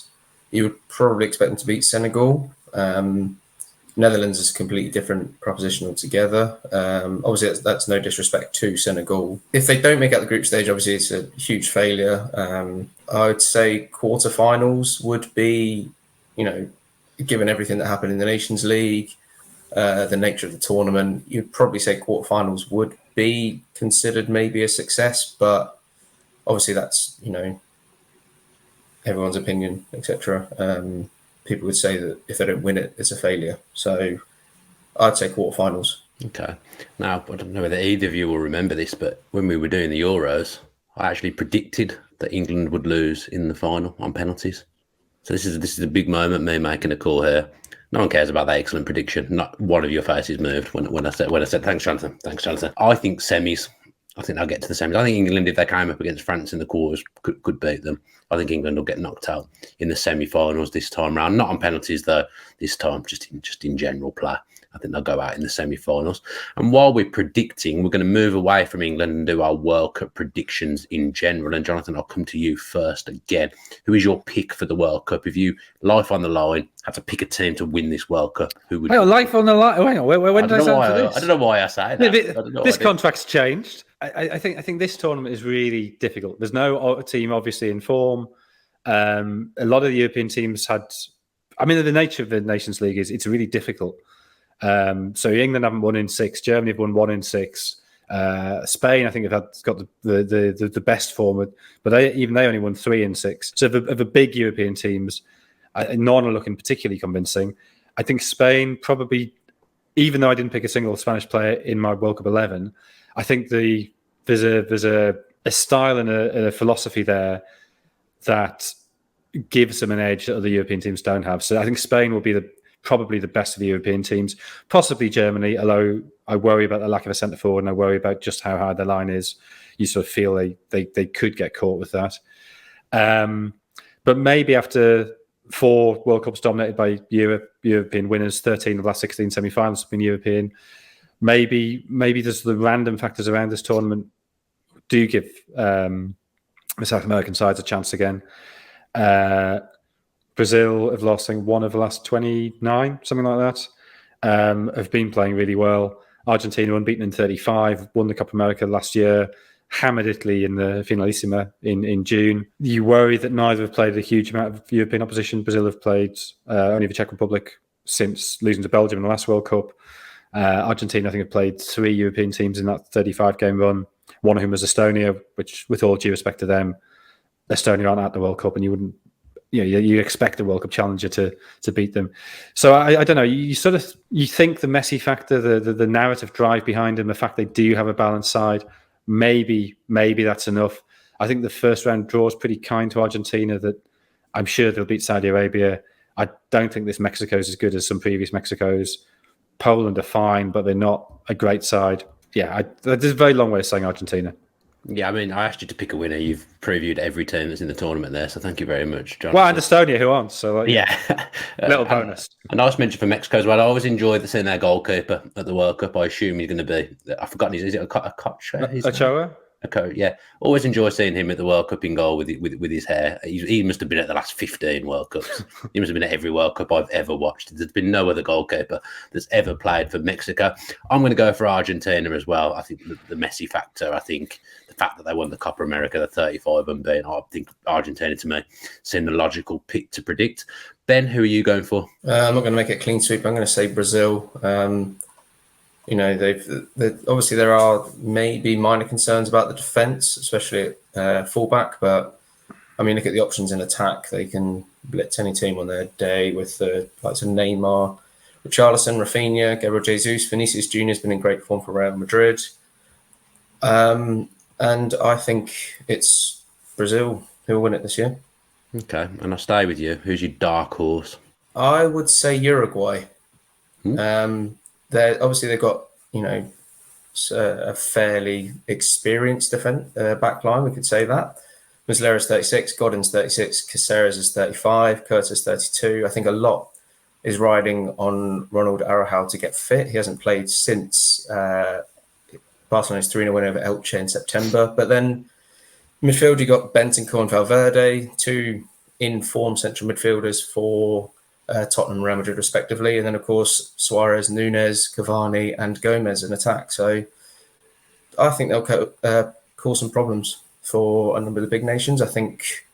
you would probably expect them to beat Senegal. Netherlands is a completely different proposition altogether. Obviously, that's no disrespect to Senegal. If they don't make out the group stage, obviously it's a huge failure. I would say quarterfinals would be, given everything that happened in the Nations League, the nature of the tournament, you'd probably say quarterfinals would be considered maybe a success, but obviously that's, everyone's opinion, etc. People would say that if they don't win it, it's a failure. So I'd say quarterfinals. Okay. Now, I don't know whether either of you will remember this, but when we were doing the Euros, I actually predicted that England would lose in the final on penalties. So this is a big moment, me making a call here. No one cares about that excellent prediction. Not one of your faces moved when I said thanks, Jonathan. Thanks, Jonathan. I think semis. I think they'll get to the semis. I think England, if they came up against France in the quarters, could beat them. I think England will get knocked out in the semi-finals this time round. Not on penalties though. This time, just in general play. I think they'll go out in the semi-finals. And while we're predicting, we're going to move away from England and do our World Cup predictions in general. And Jonathan, I'll come to you first again. Who is your pick for the World Cup? If you, life on the line, had to pick a team to win this World Cup, who would? Life on the line. Hang on, when did I say this? I don't know why I say that. This contract's changed. I think this tournament is really difficult. There's no team obviously in form. A lot of the European teams had. I mean, the nature of the Nations League is it's really difficult. So England haven't won in 6. Germany have won 1 in 6. Spain, I think, have got the best form, but they only won 3 in 6. So of the big European teams, none are looking particularly convincing. I think Spain probably, even though I didn't pick a single Spanish player in my World Cup 11, I think there's a style and a philosophy there that gives them an edge that other European teams don't have. So I think Spain will be probably the best of the European teams, possibly Germany, although I worry about the lack of a centre forward and I worry about just how hard their line is. You sort of feel they could get caught with that. But maybe after 4 World Cups dominated by European winners, 13 of the last 16 semi-finals have been European, maybe just the random factors around this tournament do give the South American sides a chance again. Brazil have lost, I think, 1 of the last 29, something like that. Have been playing really well. Argentina unbeaten in 35, won the Copa America last year, hammered Italy in the Finalissima in June. You worry that neither have played a huge amount of European opposition. Brazil have played only the Czech Republic since losing to Belgium in the last World Cup. Argentina, I think, have played 3 European teams in that 35-game run, one of whom was Estonia, which, with all due respect to them, Estonia aren't at the World Cup, and you wouldn't you expect a World Cup challenger to beat them. So I don't know. You think the Messi factor, the narrative drive behind him, the fact they do have a balanced side, maybe that's enough. I think the first round draw is pretty kind to Argentina. That I'm sure they'll beat Saudi Arabia. I don't think this Mexico is as good as some previous Mexicos. Poland are fine, but they're not a great side. Yeah, there's a very long way of saying Argentina. Yeah, I mean, I asked you to pick a winner. You've previewed every team that's in the tournament there, so thank you very much, John. Well, and Estonia, who aren't, so yeah. Little bonus. A nice mention for Mexico as well. I always enjoyed seeing their goalkeeper at the World Cup. I assume he's going to be, I've forgotten, is it Ochoa? Yeah, always enjoy seeing him at the World Cup in goal with his hair. He must have been at the last 15 World Cups. He must have been at every World Cup I've ever watched. There's been no other goalkeeper that's ever played for Mexico. I'm going to go for Argentina as well. I think the Messi factor, I think the fact that they won the Copa America, the 35 unbeaten, I think Argentina to me seemed the logical pick to predict. Ben, who are you going for? I'm not going to make it a clean sweep. I'm going to say Brazil. Obviously there are maybe minor concerns about the defence, especially at fullback. But I mean, look at the options in attack. They can blitz any team on their day with the likes of Neymar, Richarlison, Rafinha, Gabriel Jesus, Vinicius Jr. has been in great form for Real Madrid. And I think it's Brazil who will win it this year. Okay, and I'll stay with you. Who's your dark horse? I would say Uruguay. They've got a fairly experienced back line. We could say that. Muslera's 36, Godin's 36, Caceres is 35, Curtis 32. I think a lot is riding on Ronald Araujo to get fit. He hasn't played since Barcelona's 3-0 win over Elche in September. But then midfield, you got Bentancur and Valverde, two in-form central midfielders for Tottenham and Real Madrid respectively, and then of course Suarez, Nunez, Cavani and Gomez in attack. So I think they'll cause some problems for a number of the big nations. I think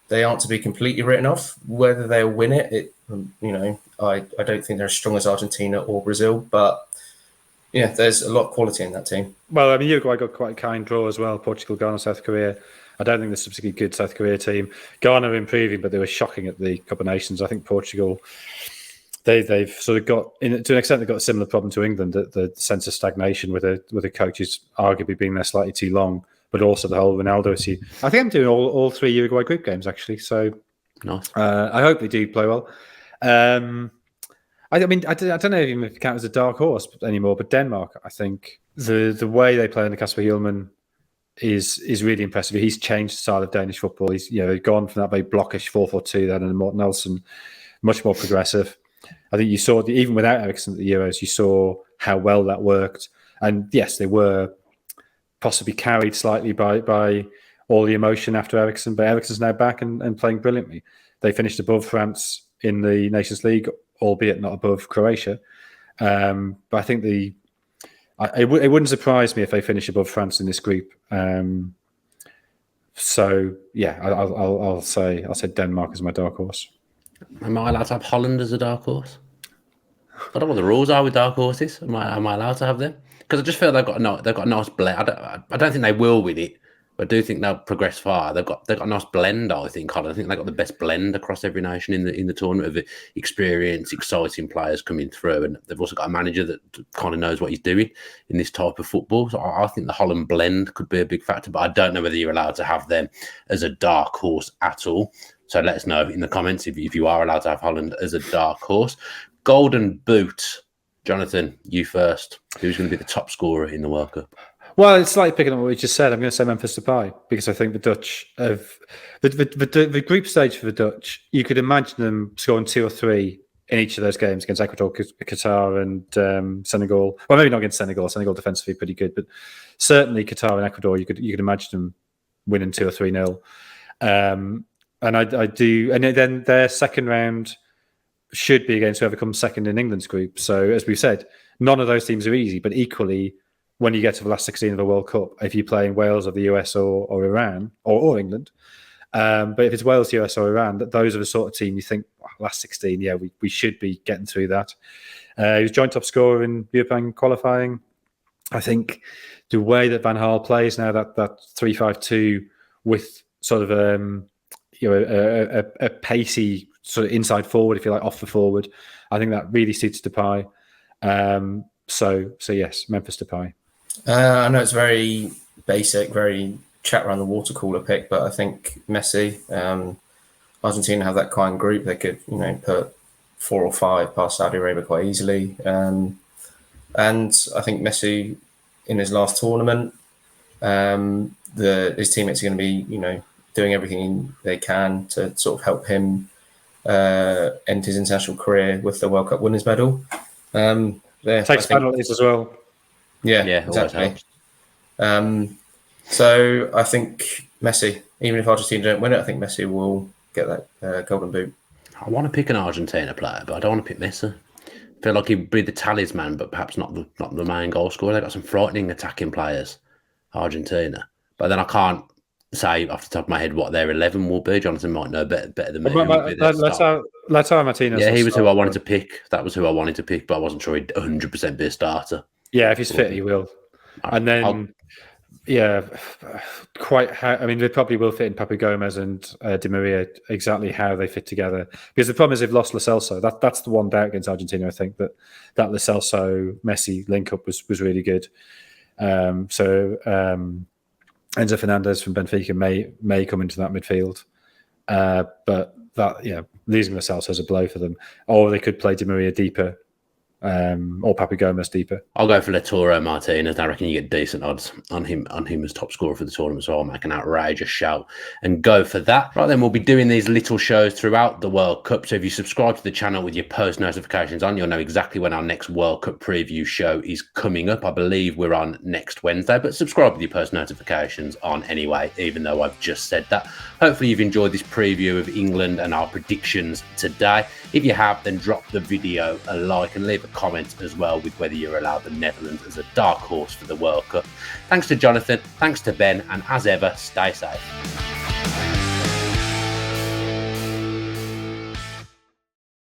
they aren't to be completely written off. Whether they'll win it, I don't think they're as strong as Argentina or Brazil, but yeah, there's a lot of quality in that team. Well, I mean, Uruguay got quite a kind draw as well. Portugal, Ghana, South Korea. I don't think there's a particularly good South Korea team. Ghana are improving, but they were shocking at the Cup of Nations. I think Portugal, they've sort of got, to an extent, they've got a similar problem to England, the sense of stagnation with the coaches arguably being there slightly too long, but also the whole Ronaldo issue. I think I'm doing all three Uruguay group games, actually. So nice. I hope they do play well. I mean, I don't know even if it counts as a dark horse anymore, but Denmark, I think the way they play under Kasper Hjulmand is really impressive. He's changed the style of Danish football. He's gone from that very blockish 4-4-2 then and Morten Nelson, much more progressive. I think you saw even without Eriksen at the Euros, you saw how well that worked. And yes, they were possibly carried slightly by all the emotion after Eriksen, but Eriksen's now back and playing brilliantly. They finished above France in the Nations League, albeit not above Croatia. But I think it wouldn't surprise me if they finish above France in this group. So yeah, I'll say Denmark as my dark horse. Am I allowed to have Holland as a dark horse? I don't know what the rules are with dark horses. Am I allowed to have them? Because I just feel they've got a nice blend. I don't think they will win it, but I do think they'll progress far. They've got a nice blend. I think Holland. I think they've got the best blend across every nation in the tournament of experience, exciting players coming through, and they've also got a manager that kind of knows what he's doing in this type of football. So I think the Holland blend could be a big factor, but I don't know whether you're allowed to have them as a dark horse at all. So let us know in the comments if you are allowed to have Holland as a dark horse. Golden Boot, Jonathan, you first. Who's going to be the top scorer in the World Cup? Well, it's like picking up what we just said. I'm going to say Memphis Depay because I think the Dutch have the group stage for the Dutch. You could imagine them scoring 2 or 3 in each of those games against Ecuador, Qatar, and Senegal. Well, maybe not against Senegal. Senegal defensively pretty good, but certainly Qatar and Ecuador. You could imagine them winning 2 or 3-0. And I do, and then their second round should be against whoever comes second in England's group. So as we've said, none of those teams are easy, but equally, when you get to the last 16 of the World Cup, if you're playing Wales or the US or Iran or England, but if it's Wales, US or Iran, those are the sort of team you think, last 16, yeah, we should be getting through that. He was joint top scorer in European qualifying. I think the way that Van Gaal plays now, that 3-5-2 with sort of a pacey sort of inside forward, if you like, off the forward. I think that really suits Depay. So yes, Memphis Depay. I know it's very basic, very chat around the water cooler pick, but I think Messi, Argentina have that kind of group. They could, put 4 or 5 past Saudi Arabia quite easily. And I think Messi, in his last tournament, his teammates are going to be, doing everything they can to sort of help him end his international career with the World Cup winners medal. Takes penalties as well. Yeah, exactly. So I think Messi, even if Argentina don't win it, I think Messi will get that golden boot. I want to pick an Argentina player, but I don't want to pick Messi. I feel like he'd be the talisman, but perhaps not the main goal scorer. They've got some frightening attacking players, Argentina. But then I can't say off the top of my head what their 11 will be. Jonathan might know better than me. Lautaro Martinez. Yeah, he was who I wanted to pick. That was who I wanted to pick, but I wasn't sure he'd 100% be a starter. Yeah, if he's fit, he will. And then, they probably will fit in Papu Gomez and Di Maria exactly how they fit together. Because the problem is they've lost Lo Celso. That's the one doubt against Argentina. I think that Lo Celso Messi link up was really good. Enzo Fernandez from Benfica may come into that midfield, but losing Lo Celso is a blow for them. Or they could play Di Maria deeper. Or Papu Gomez deeper. I'll go for Lautaro Martinez. I reckon you get decent odds on him as top scorer for the tournament, so I'll make an outrageous shout and go for that. Right then, we'll be doing these little shows throughout the World Cup, so if you subscribe to the channel with your post notifications on, you'll know exactly when our next World Cup preview show is coming up. I believe we're on next Wednesday, but subscribe with your post notifications on anyway, even though I've just said that. Hopefully you've enjoyed this preview of England and our predictions today. If you have, then drop the video a like and leave a comment as well with whether you're allowed the Netherlands as a dark horse for the World Cup. Thanks to Jonathan, thanks to Ben, and as ever, stay safe.